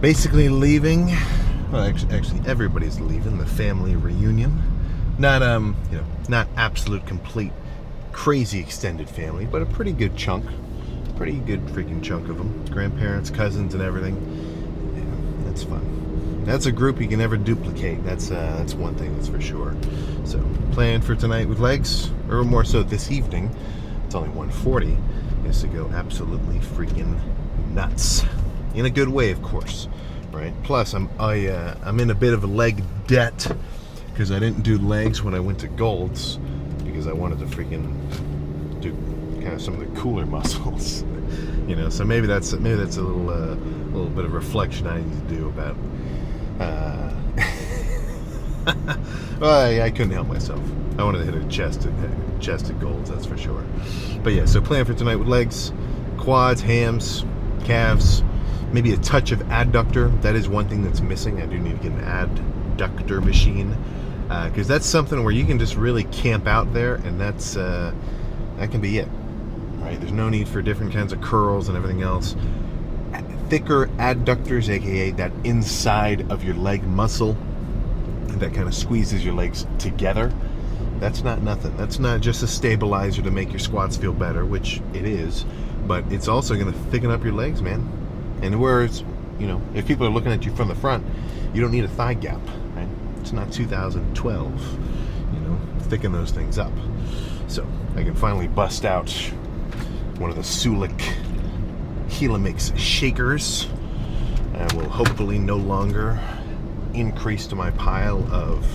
basically leaving. Well, actually, everybody's leaving the family reunion. Not not absolute complete crazy extended family, but a pretty good chunk, pretty good freaking chunk of them. Grandparents, cousins, and everything. Yeah, that's fun. That's a group you can never duplicate. That's one thing that's for sure. So, plan for tonight with legs, or more so this evening. It's only 1:40. Is to go absolutely freaking nuts, in a good way, of course. Right. Plus, I'm in a bit of a leg debt because I didn't do legs when I went to Gold's because I wanted to freaking do kind of some of the cooler muscles, So maybe that's a little bit of reflection I need to do about. Well, I couldn't help myself. I wanted to hit a chest at Gold's, that's for sure. But yeah, so plan for tonight with legs, quads, hams, calves. Maybe a touch of adductor. That is one thing that's missing. I do need to get an adductor machine because that's something where you can just really camp out there, and that can be it. Right? There's no need for different kinds of curls and everything else. Thicker adductors, aka that inside of your leg muscle that kind of squeezes your legs together. That's not nothing. That's not just a stabilizer to make your squats feel better, which it is, but it's also going to thicken up your legs, man. And whereas, if people are looking at you from the front, you don't need a thigh gap, right? It's not 2012, thicken those things up. So I can finally bust out one of the Sulik Helix shakers and will hopefully no longer increase to my pile of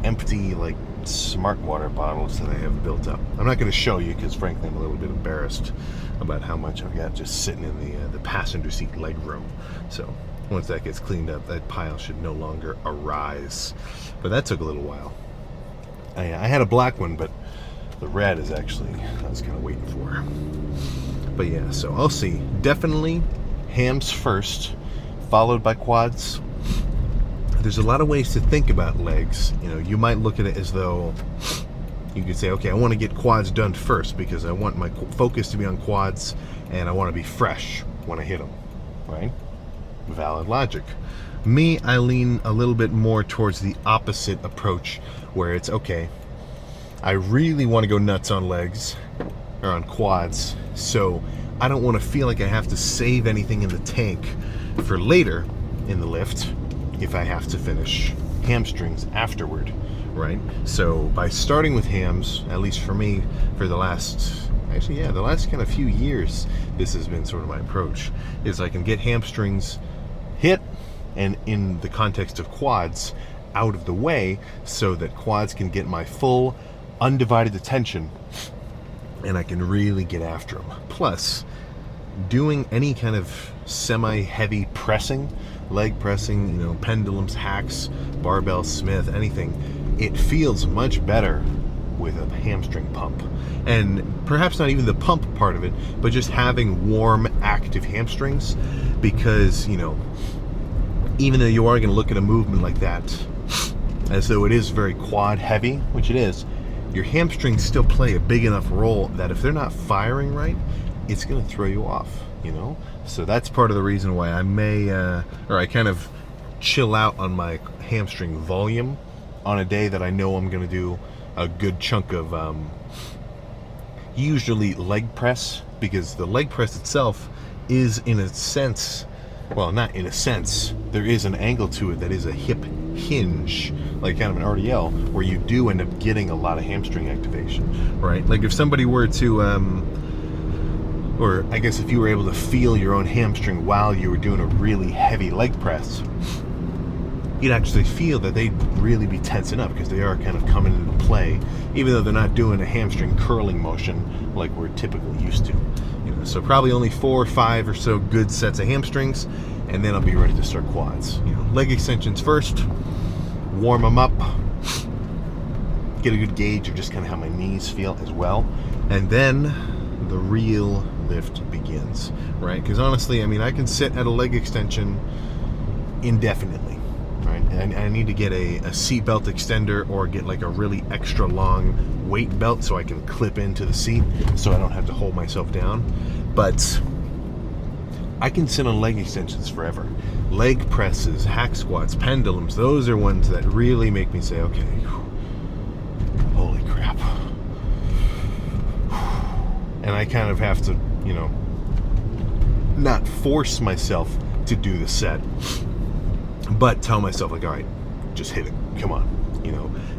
empty, smart water bottles that I have built up. I'm not going to show you because frankly I'm a little bit embarrassed about how much I've got just sitting in the passenger seat leg room. So once that gets cleaned up, that pile should no longer arise. But that took a little while. I had a black one, but the red is actually I was kind of waiting for. But yeah, so I'll see. Definitely hams first, followed by quads. There's a lot of ways to think about legs. You might look at it as though you could say, okay, I want to get quads done first because I want my focus to be on quads and I want to be fresh when I hit them, right? Valid logic. Me, I lean a little bit more towards the opposite approach where it's, okay, I really want to go nuts on legs or on quads, so I don't want to feel like I have to save anything in the tank for later in the lift if I have to finish hamstrings afterward, right? So by starting with hams, at least for me, for the last kind of few years, this has been sort of my approach, is I can get hamstrings hit and in the context of quads out of the way so that quads can get my full undivided attention and I can really get after them. Plus, doing any kind of semi-heavy pressing, leg pressing, pendulums, hacks, barbell, Smith, anything, it feels much better with a hamstring pump. And perhaps not even the pump part of it, but just having warm, active hamstrings, because, even though you are going to look at a movement like that as though it is very quad heavy, which it is, your hamstrings still play a big enough role that if they're not firing right, it's going to throw you off, So that's part of the reason why I may, I kind of chill out on my hamstring volume on a day that I know I'm going to do a good chunk of usually leg press, because the leg press itself is in a sense, well, not in a sense, there is an angle to it that is a hip hinge, like kind of an RDL, where you do end up getting a lot of hamstring activation, right? Like if somebody were to, or I guess if you were able to feel your own hamstring while you were doing a really heavy leg press, you'd actually feel that they'd really be tensing up because they are kind of coming into play, even though they're not doing a hamstring curling motion like we're typically used to. So probably only 4 or 5 or so good sets of hamstrings, and then I'll be ready to start quads. Leg extensions first, warm them up, get a good gauge of just kind of how my knees feel as well, and then the real lift begins, right? Because honestly, I can sit at a leg extension indefinitely, right? And I need to get a seat belt extender or get like a really extra long weight belt so I can clip into the seat so I don't have to hold myself down. But I can sit on leg extensions forever. Leg presses, hack squats, pendulums, those are ones that really make me say, okay, holy crap. And I kind of have to, not force myself to do the set, but tell myself, like, all right, just hit it. Come on.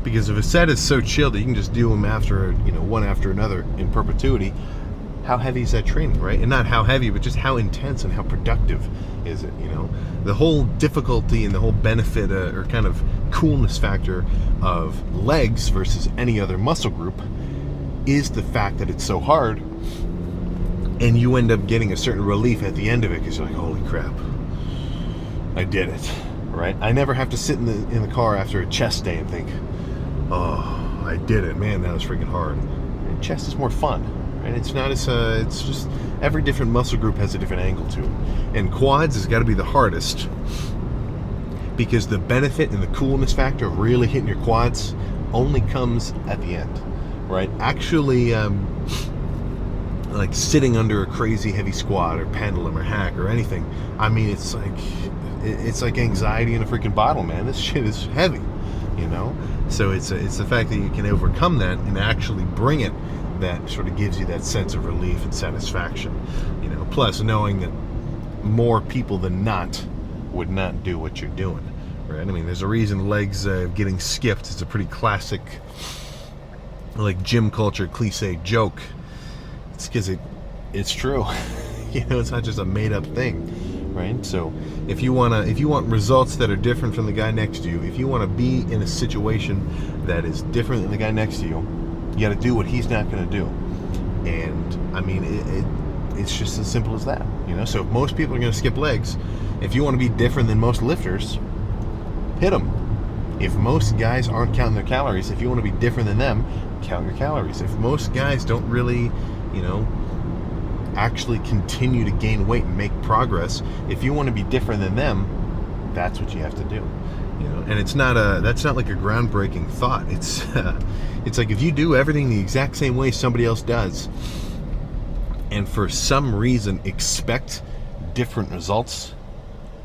Because if a set is so chill that you can just do them after, one after another in perpetuity, how heavy is that training, right? And not how heavy, but just how intense and how productive is it, The whole difficulty and the whole benefit or kind of coolness factor of legs versus any other muscle group is the fact that it's so hard, and you end up getting a certain relief at the end of it because you're like, holy crap, I did it, right? I never have to sit in the car after a chest day and think, oh, I did it, man, that was freaking hard. And chest is more fun, right? It's not as it's just every different muscle group has a different angle to it, and quads has got to be the hardest because the benefit and the coolness factor of really hitting your quads only comes at the end, right? Actually, like sitting under a crazy heavy squat or pendulum or hack or anything, I mean, it's like anxiety in a freaking bottle, man. This shit is heavy, So it's the fact that you can overcome that and actually bring it that sort of gives you that sense of relief and satisfaction, Plus knowing that more people than not would not do what you're doing, right? I mean, there's a reason legs getting skipped is a pretty classic, like, gym culture cliche joke. It's because it's true. It's not just a made up thing, right? So if you want results that are different from the guy next to you, if you want to be in a situation that is different than the guy next to you, you got to do what he's not going to do. And I mean, it's just as simple as that, So if most people are going to skip legs, if you want to be different than most lifters, hit them. If most guys aren't counting their calories, if you want to be different than them, count your calories. If most guys don't really, actually continue to gain weight and make progress, if you want to be different than them, that's what you have to do. And that's not like a groundbreaking thought. It's like if you do everything the exact same way somebody else does, and for some reason expect different results,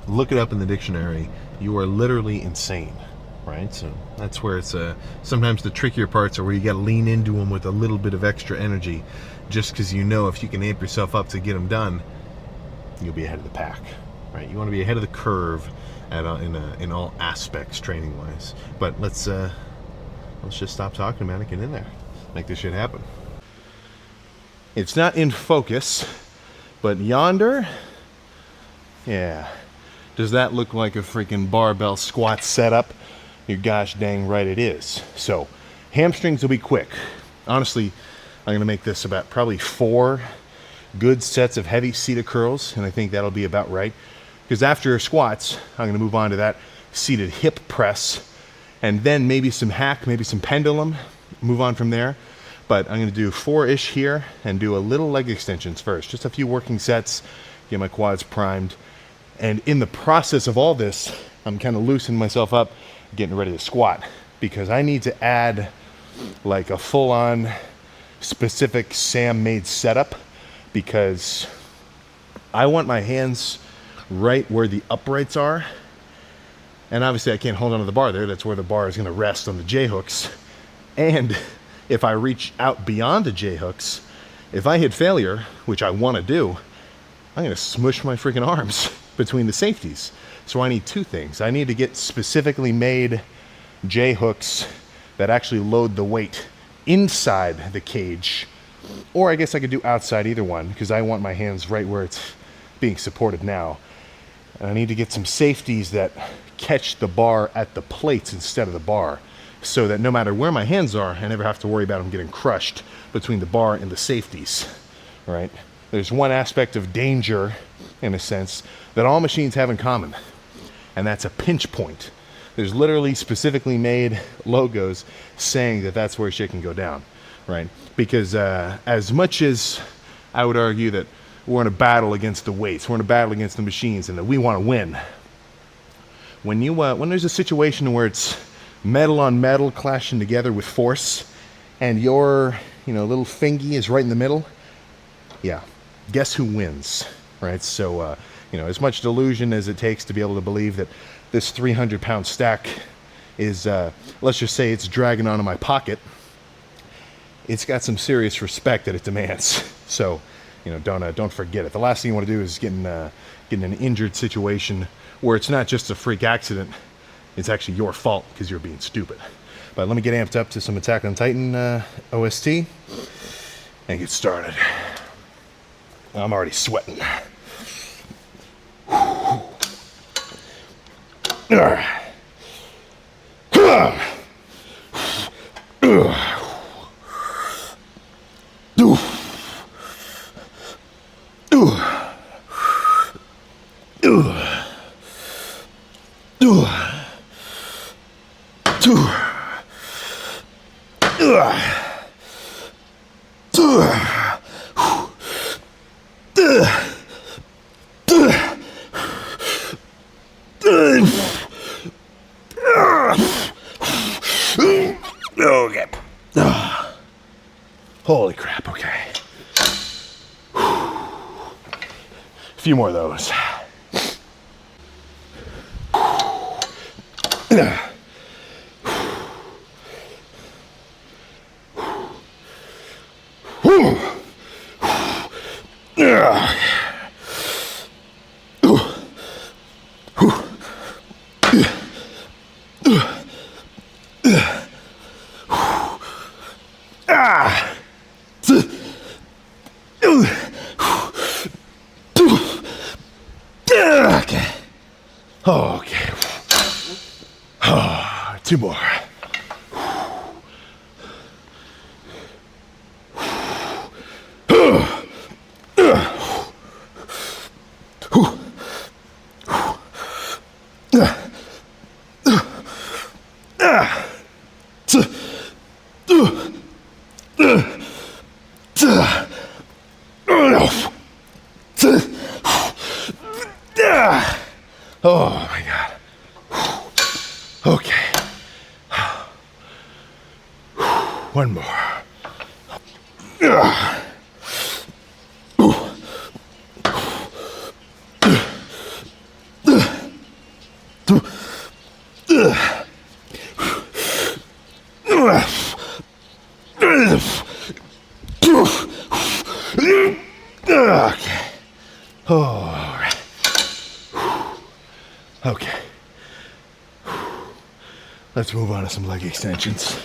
look it up in the dictionary. You are literally insane, right? So that's where it's sometimes the trickier parts are where you got to lean into them with a little bit of extra energy, just because if you can amp yourself up to get them done, you'll be ahead of the pack, right? You want to be ahead of the curve in all aspects training wise. But let's just stop talking, man, and get in there, make this shit happen. It's not in focus, but yonder, yeah, does that look like a freaking barbell squat setup? You're gosh dang right it is. So hamstrings will be quick. Honestly, I'm gonna make this about probably 4 good sets of heavy seated curls, and I think that'll be about right. Because after squats, I'm gonna move on to that seated hip press, and then maybe some hack, maybe some pendulum, move on from there. But I'm gonna do 4-ish here and do a little leg extensions first. Just a few working sets, get my quads primed. And in the process of all this, I'm kind of loosening myself up, getting ready to squat, because I need to add like a full-on specific Sam-made setup, because I want my hands right where the uprights are. And obviously I can't hold onto the bar there. That's where the bar is going to rest on the J-hooks. And if I reach out beyond the J-hooks, if I hit failure, which I want to do, I'm going to smush my freaking arms between the safeties. So I need 2 things. I need to get specifically made J-hooks that actually load the weight inside the cage, or I guess I could do outside, either one, because I want my hands right where it's being supported now. And I need to get some safeties that catch the bar at the plates instead of the bar, so that no matter where my hands are, I never have to worry about them getting crushed between the bar and the safeties, right? There's one aspect of danger, in a sense, that all machines have in common, and that's a pinch point. There's literally specifically made logos saying that that's where shit can go down, right? Because as much as I would argue that we're in a battle against the weights, we're in a battle against the machines, and that we want to win, when there's a situation where it's metal on metal clashing together with force, and your little fingy is right in the middle, yeah, guess who wins? right? So, as much delusion as it takes to be able to believe that this 300-pound stack is, let's just say it's dragging onto my pocket, it's got some serious respect that it demands. So, don't forget it. The last thing you want to do is get in an injured situation where it's not just a freak accident, it's actually your fault because you're being stupid. But let me get amped up to some Attack on Titan OST and get started. I'm already sweating. Okay. Holy crap, okay. A few more of those. Okay. Two more. Oh my God. Okay. One more. Okay. All right. Okay. Let's move on to some leg extensions.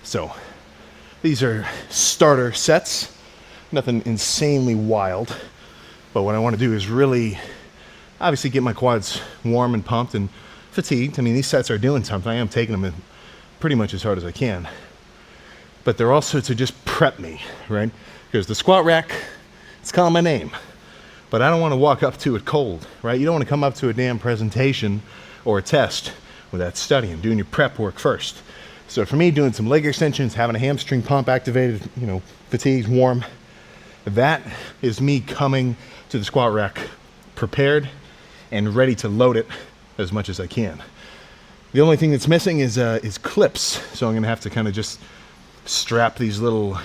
So, these are starter sets. Nothing insanely wild. But what I want to do is really, obviously, get my quads warm and pumped and fatigued. I mean, these sets are doing something. I am taking them pretty much as hard as I can. But they're also to just prep me, right? Because the squat rack, it's calling my name. But I don't want to walk up to it cold, right? You don't want to come up to a damn presentation or a test without studying, doing your prep work first. So for me, doing some leg extensions, having a hamstring pump activated, fatigued, warm, that is me coming to the squat rack prepared and ready to load it as much as I can. The only thing that's missing is clips. So I'm going to have to kind of just strap these little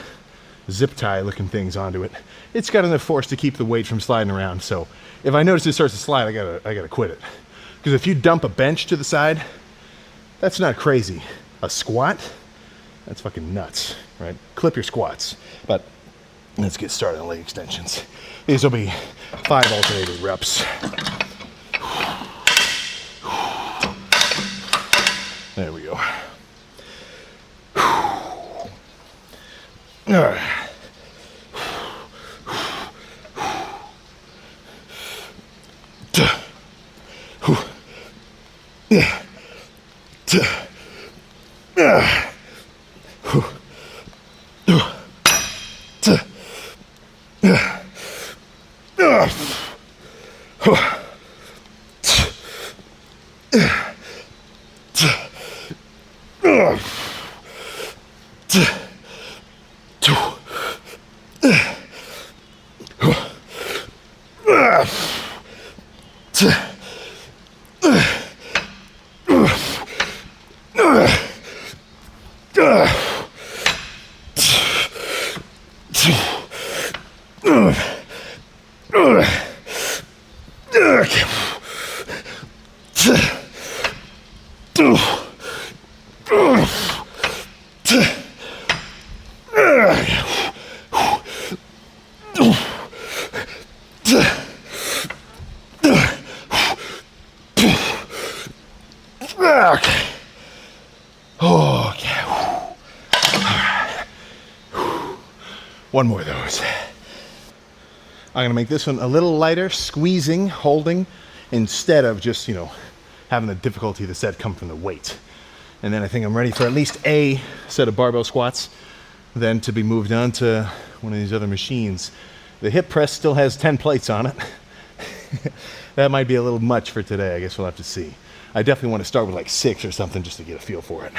zip tie looking things onto it. It's got enough force to keep the weight from sliding around. So if I notice it starts to slide, I gotta quit it. Because if you dump a bench to the side, that's not crazy. A squat, that's fucking nuts, right? Clip your squats. But let's get started on leg extensions. These will be 5 alternated reps. There we go. All right. One more of those. I'm gonna make this one a little lighter, squeezing, holding, instead of just, you know, having the difficulty of the set come from the weight. And then I think I'm ready for at least a set of barbell squats, then to be moved on to one of these other machines. The hip press still has 10 plates on it. That might be a little much for today. I guess we'll have to see. I definitely want to start with like 6 or something just to get a feel for it.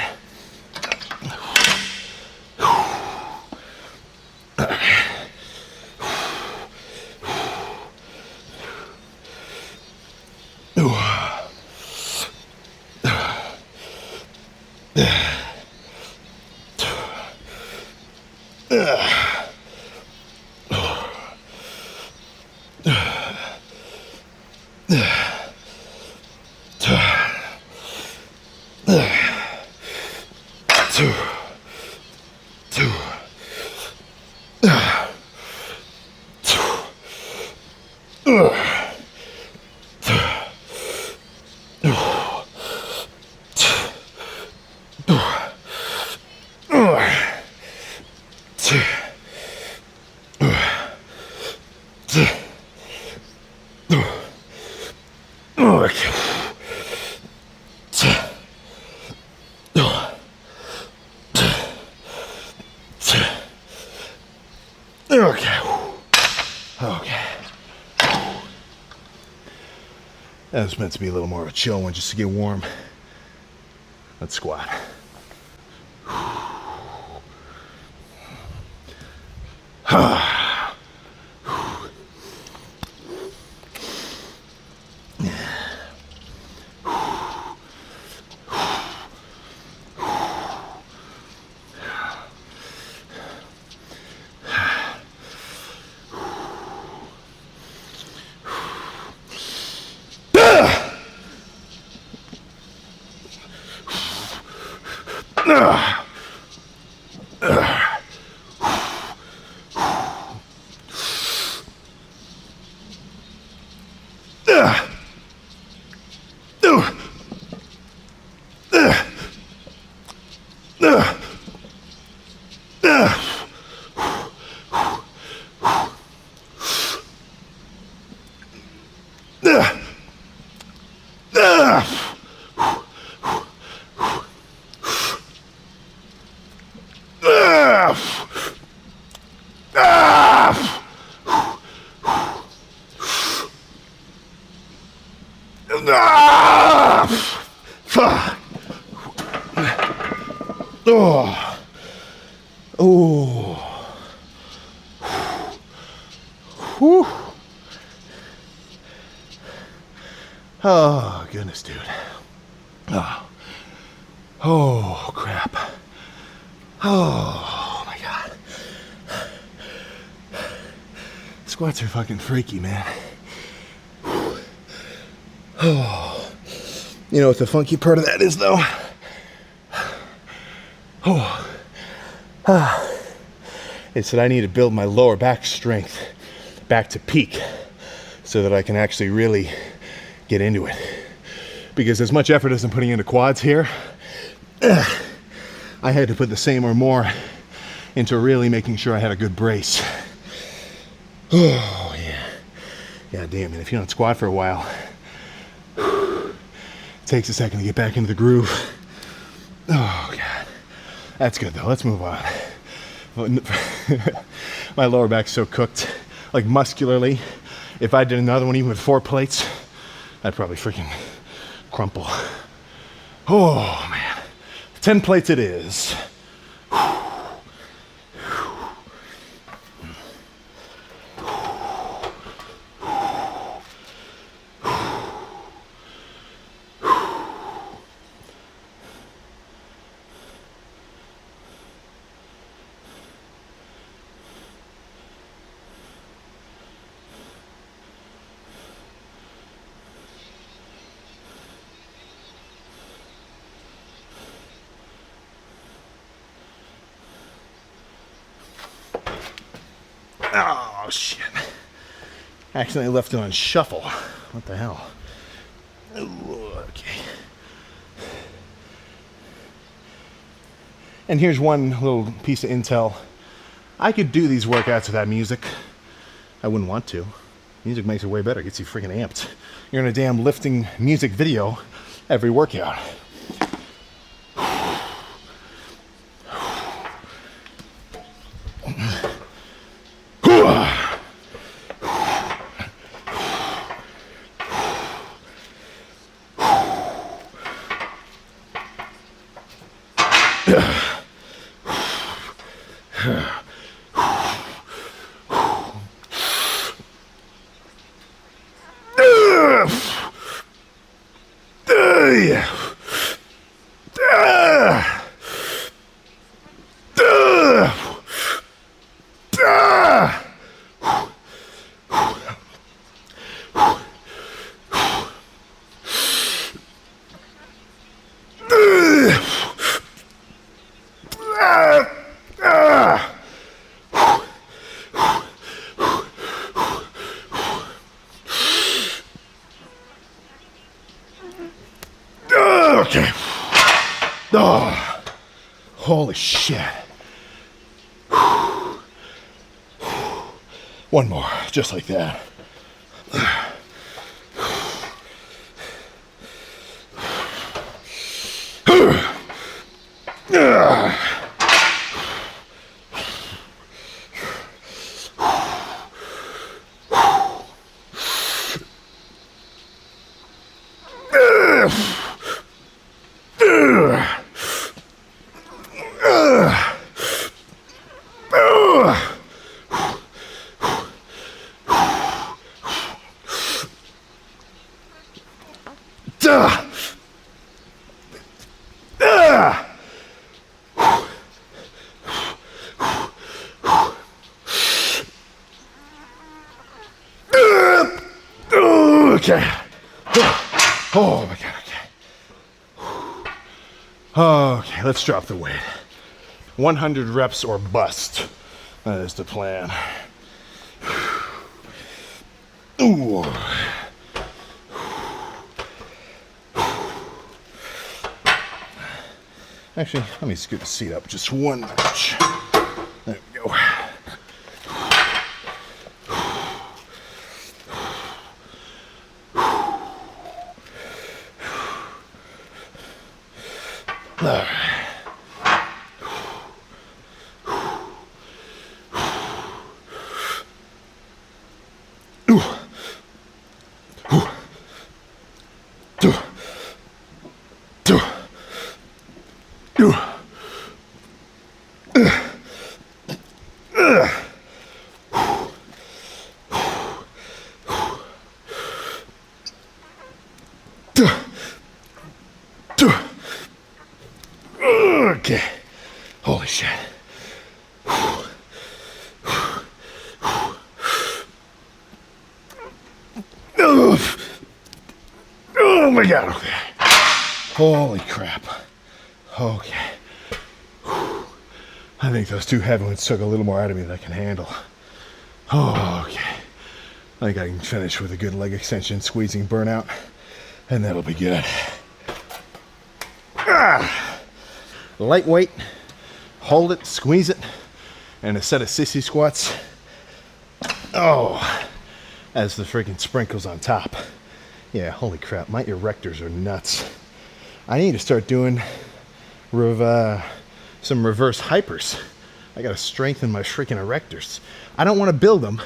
Okay. That was meant to be a little more of a chill one just to get warm. Let's squat. Fuck. Oh. Oh. Whew. Oh, goodness, dude. Oh. Oh, crap. Oh, my God. Squats are fucking freaky, man. Oh. You know what the funky part of that is, though? Oh. It's that I need to build my lower back strength back to peak so that I can actually really get into it. Because as much effort as I'm putting into quads here, I had to put the same or more into really making sure I had a good brace. Oh, yeah. Yeah, damn, man, if you don't squat for a while, it takes a second to get back into the groove. Oh, God. That's good, though. Let's move on. My lower back's so cooked, like muscularly. If I did another one even with 4 plates, I'd probably freaking crumple. Oh, man. 10 plates it is. Oh, shit. Accidentally left it on shuffle. What the hell? Okay. And here's one little piece of intel. I could do these workouts without music. I wouldn't want to. Music makes it way better. It gets you freaking amped. You're in a damn lifting music video every workout. Okay. Oh, holy shit. One more, just like that. Okay. Oh my God, okay. Okay, let's drop the weight. 100 reps or bust. That is the plan. Ooh. Actually, let me scoot the seat up just one notch. There we go. All right. Okay. Holy shit. Oh my God. Okay. Holy crap. Okay. I think those two heavy ones took a little more out of me than I can handle. Oh, okay. I think I can finish with a good leg extension, squeezing burnout, and that'll be good. Lightweight, hold it, squeeze it, and a set of sissy squats. Oh, as the freaking sprinkles on top. Yeah, holy crap, my erectors are nuts. I need to start doing some reverse hypers. I gotta strengthen my freaking erectors. I don't want to build them,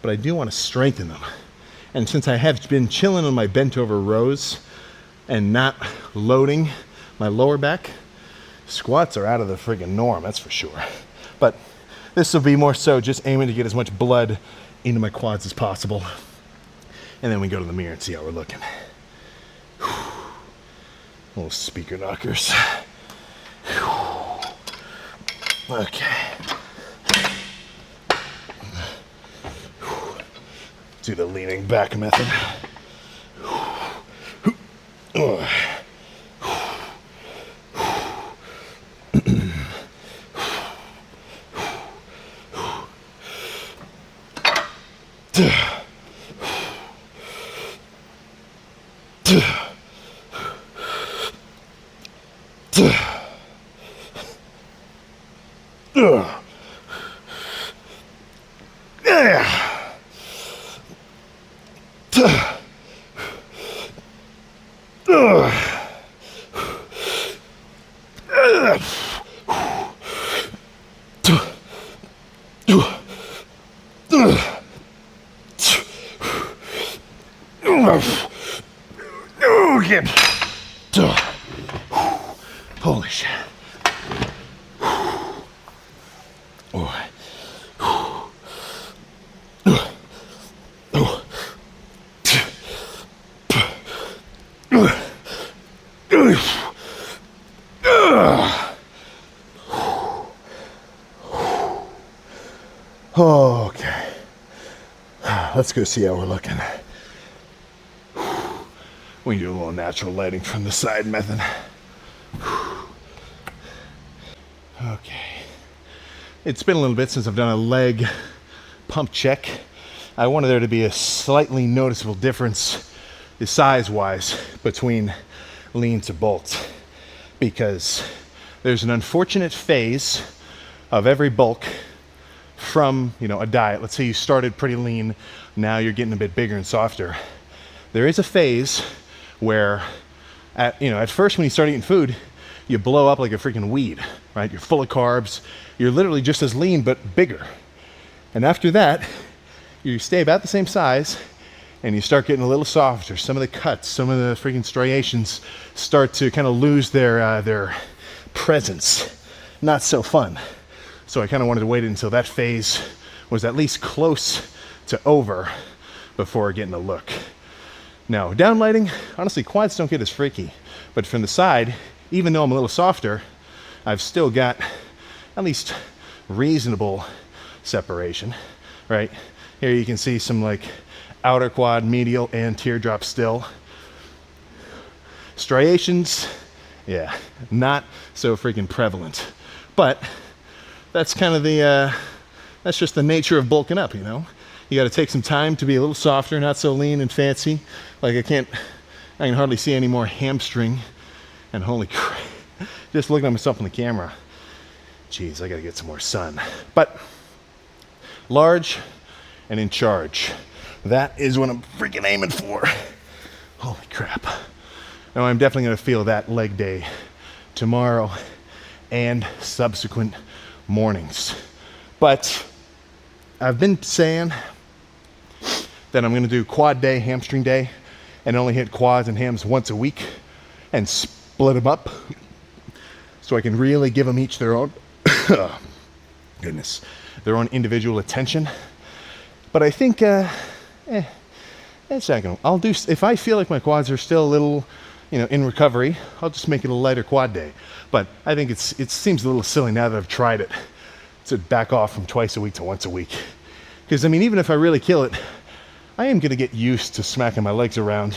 but I do want to strengthen them. And since I have been chilling on my bent over rows and not loading my lower back, squats are out of the friggin' norm, that's for sure. But this will be more so just aiming to get as much blood into my quads as possible. And then we go to the mirror and see how we're looking. Little speaker knockers. Okay. Do the leaning back method. Okay. Holy shit. Okay. Let's go see how we're looking. We can do a little natural lighting from the side method. Okay. It's been a little bit since I've done a leg pump check. I wanted there to be a slightly noticeable difference size-wise between lean to bulk, because there's an unfortunate phase of every bulk from, a diet. Let's say you started pretty lean, now you're getting a bit bigger and softer. There is a phase where at first when you start eating food, you blow up like a freaking weed, right? You're full of carbs, you're literally just as lean but bigger. And after that, you stay about the same size and you start getting a little softer. Some of the cuts, some of the freaking striations start to kind of lose their presence. Not so fun. So I kind of wanted to wait until that phase was at least close to over before getting a look. Now, down lighting, honestly, quads don't get as freaky. But from the side, even though I'm a little softer, I've still got at least reasonable separation, right? Here you can see some like outer quad, medial, and teardrop still. Striations, yeah, not so freaking prevalent. But that's kind of that's just the nature of bulking up, You got to take some time to be a little softer, not so lean and fancy. Like I can hardly see any more hamstring. And holy crap, just looking at myself on the camera. Jeez, I got to get some more sun. But large and in charge. That is what I'm freaking aiming for. Holy crap. Now I'm definitely going to feel that leg day tomorrow and subsequent mornings. But I've been saying that I'm going to do quad day, hamstring day, and only hit quads and hams once a week and split them up so I can really give them each their own their own individual attention. But I think it's not gonna, I'll do, if I feel like my quads are still a little in recovery, I'll just make it a lighter quad day. But I think it seems a little silly now that I've tried it to back off from twice a week to once a week. Because even if I really kill it, I am going to get used to smacking my legs around,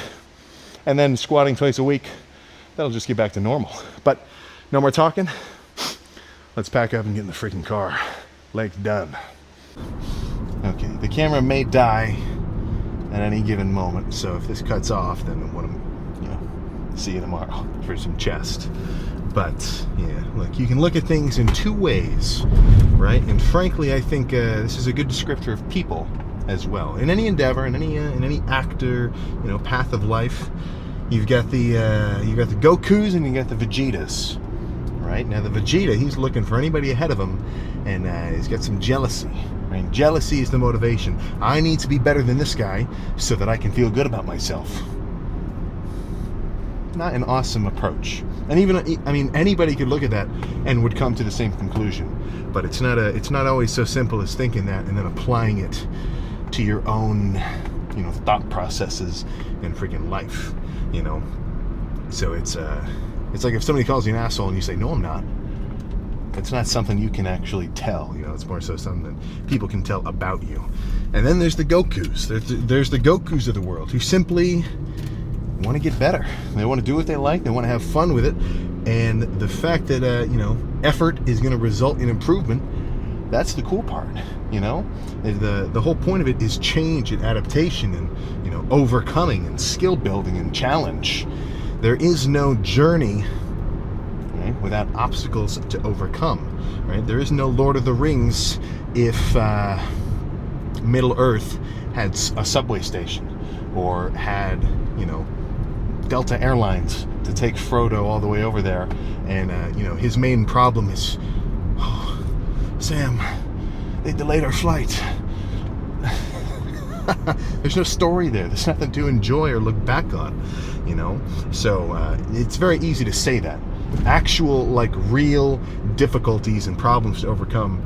and then squatting twice a week, that'll just get back to normal. But no more talking. Let's pack up and get in the freaking car. Legs done. Okay, the camera may die at any given moment, so if this cuts off, then I want to, see you tomorrow for some chest. But yeah, look, you can look at things in two ways, right? And frankly, I think this is a good descriptor of people as well. In any endeavor, in any actor, path of life, you've got the Gokus and you got the Vegetas, right? Now the Vegeta, he's looking for anybody ahead of him, and he's got some jealousy. Right? Jealousy is the motivation. I need to be better than this guy so that I can feel good about myself. Not an awesome approach. And even, anybody could look at that and would come to the same conclusion. But it's not always so simple as thinking that and then applying it to your own, thought processes and freaking life, So it's like if somebody calls you an asshole and you say, no, I'm not. It's not something you can actually tell, it's more so something that people can tell about you. And then there's the Gokus. There's the Gokus of the world who simply want to get better. They want to do what they like. They want to have fun with it. And the fact that, effort is going to result in improvement, that's the cool part, The whole point of it is change and adaptation and, overcoming and skill building and challenge. There is no journey, right, without obstacles to overcome, right? There is no Lord of the Rings if Middle Earth had a subway station, or had, you know, Delta Airlines to take Frodo all the way over there, and you know, his main problem is, oh, Sam, they delayed our flight. There's no story there. There's nothing to enjoy or look back on, you know. So it's very easy to say that. Actual, like, real difficulties and problems to overcome,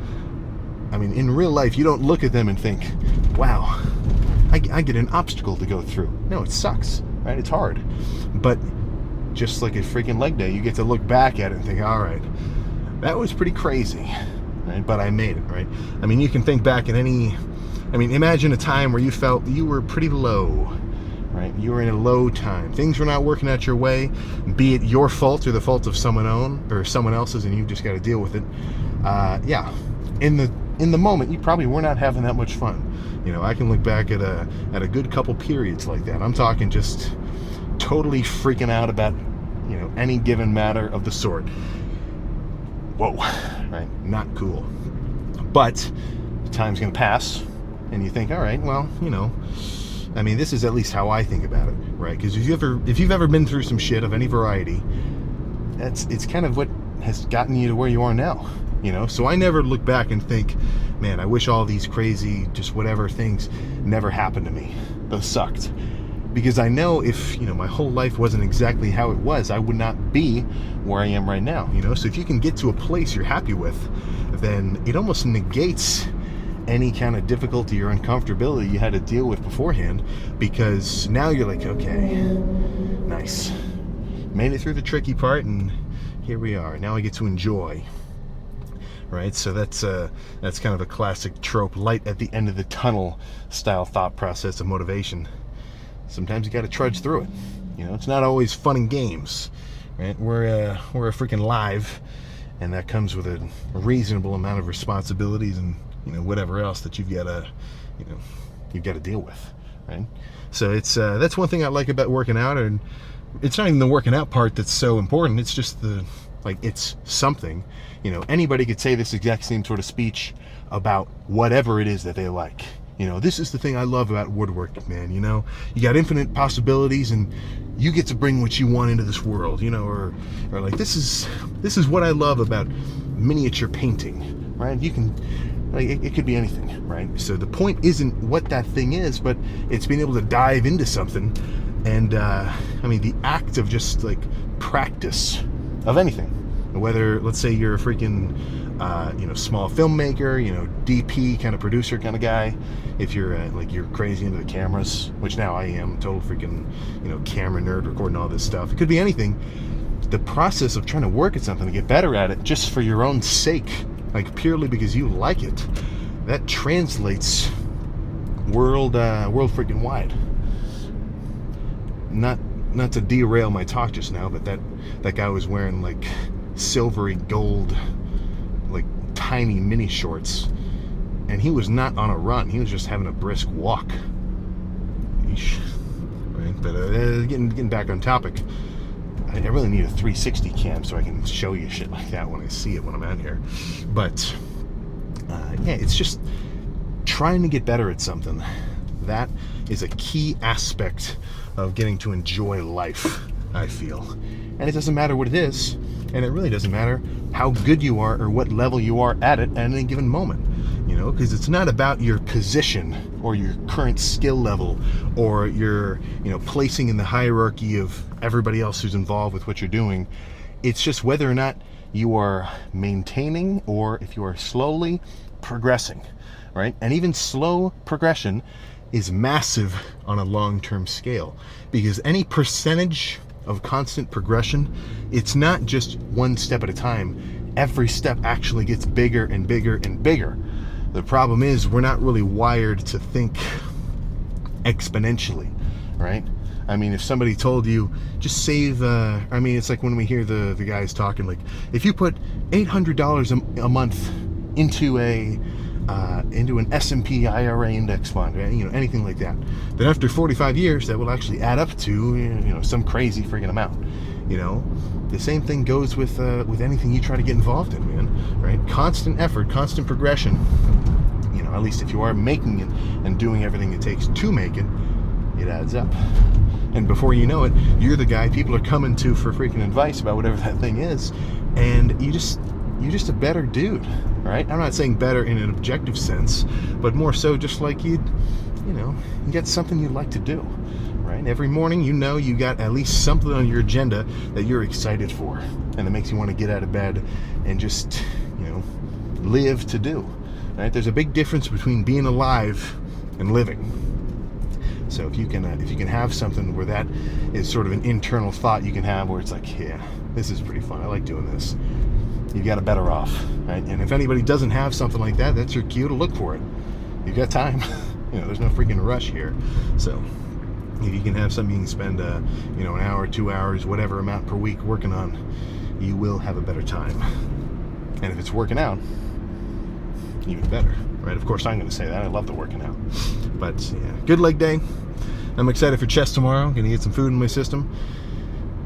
I mean, in real life, you don't look at them and think, wow, I get an obstacle to go through. No, it sucks, right? It's hard. But just like a freaking leg day, you get to look back at it and think, all right, that was pretty crazy, right? But I made it, right? I mean, you can think back at imagine a time where you felt you were pretty low, right? You were in a low time. Things were not working out your way, be it your fault or the fault of someone else's, and you just got to deal with it. Yeah, in the moment, you probably were not having that much fun. You know, I can look back at a good couple periods like that. I'm talking just totally freaking out about, you know, any given matter of the sort. Whoa, right? Not cool. But the time's gonna pass, and you think, all right, well, you know, I mean, this is at least how I think about it, right? Because if you've ever been through some shit of any variety, it's kind of what has gotten you to where you are now, you know? So I never look back and think, man, I wish all these crazy, just whatever things never happened to me. Those sucked. Because I know if, you know, my whole life wasn't exactly how it was, I would not be where I am right now, you know? So if you can get to a place you're happy with, then it almost negates any kind of difficulty or uncomfortability you had to deal with beforehand, because now you're like, okay, nice. Made it through the tricky part, and here we are. Now I get to enjoy. Right? So that's kind of a classic trope, light at the end of the tunnel style thought process of motivation. Sometimes you got to trudge through it. You know, it's not always fun and games, right? We're a freaking live, and that comes with a reasonable amount of responsibilities and, you know, whatever else that you've got to deal with, right? So it's that's one thing I like about working out, and it's not even the working out part that's so important. It's just it's something. You know, anybody could say this exact same sort of speech about whatever it is that they like. You know, this is the thing I love about woodworking, man. You know, you got infinite possibilities, and you get to bring what you want into this world. You know, or like, this is what I love about miniature painting, right? You can, like, it could be anything, right? So the point isn't what that thing is, but it's being able to dive into something. And I mean, the act of just like practice of anything, whether, let's say, you're a freaking you know, small filmmaker, you know, DP kind of producer kind of guy. If you're like, you're crazy into the cameras, which now I am, total freaking, you know, camera nerd, recording all this stuff. It could be anything. The process of trying to work at something to get better at it, just for your own sake, like purely because you like it, that translates world freaking wide. Not to derail my talk just now, but that guy was wearing like silvery gold, like tiny mini shorts, and he was not on a run. He was just having a brisk walk. Eesh. Right? But getting back on topic, I really need a 360 cam so I can show you shit like that when I see it when I'm out here. But yeah, it's just trying to get better at something. That is a key aspect of getting to enjoy life, I feel. And it doesn't matter what it is, and it really doesn't matter how good you are or what level you are at it at any given moment. You know, because it's not about your position or your current skill level or your, you know, placing in the hierarchy of everybody else who's involved with what you're doing. It's just whether or not you are maintaining or if you are slowly progressing, right? And even slow progression is massive on a long-term scale, because any percentage of constant progression, it's not just one step at a time. Every step actually gets bigger and bigger and bigger. The problem is we're not really wired to think exponentially, right? I mean, if somebody told you just save, I mean, it's like when we hear the guys talking, like, if you put $800 a month into an S&P IRA index fund, right? You know, anything like that, then after 45 years, that will actually add up to, you know, some crazy freaking amount. You know, the same thing goes with anything you try to get involved in, man. Right? Constant effort, constant progression. You know, at least if you are making it and doing everything it takes to make it, it adds up. And before you know it, you're the guy people are coming to for freaking advice about whatever that thing is, and you're just a better dude, right? I'm not saying better in an objective sense, but more so just like you get something you like to do, right? Every morning, you got at least something on your agenda that you're excited for, and that makes you want to get out of bed and just, live to do, right? There's a big difference between being alive and living. So if you can have something where that is sort of an internal thought you can have, where it's like, yeah, this is pretty fun, I like doing this, you got it better off, right? And if anybody doesn't have something like that, that's your cue to look for it. You've got time. There's no freaking rush here. So if you can have something you can spend an hour, 2 hours, whatever amount per week working on, you will have a better time. And if it's working out, even better, right? Of course I'm going to say that. I love the working out. But yeah, good leg day. I'm excited for chest tomorrow. I'm going to get some food in my system.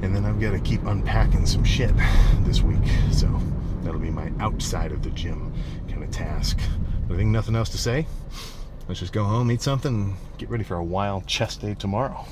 And then I've got to keep unpacking some shit this week. So that'll be my outside of the gym kind of task. But I think nothing else to say. Let's just go home, eat something, and get ready for a wild chest day tomorrow.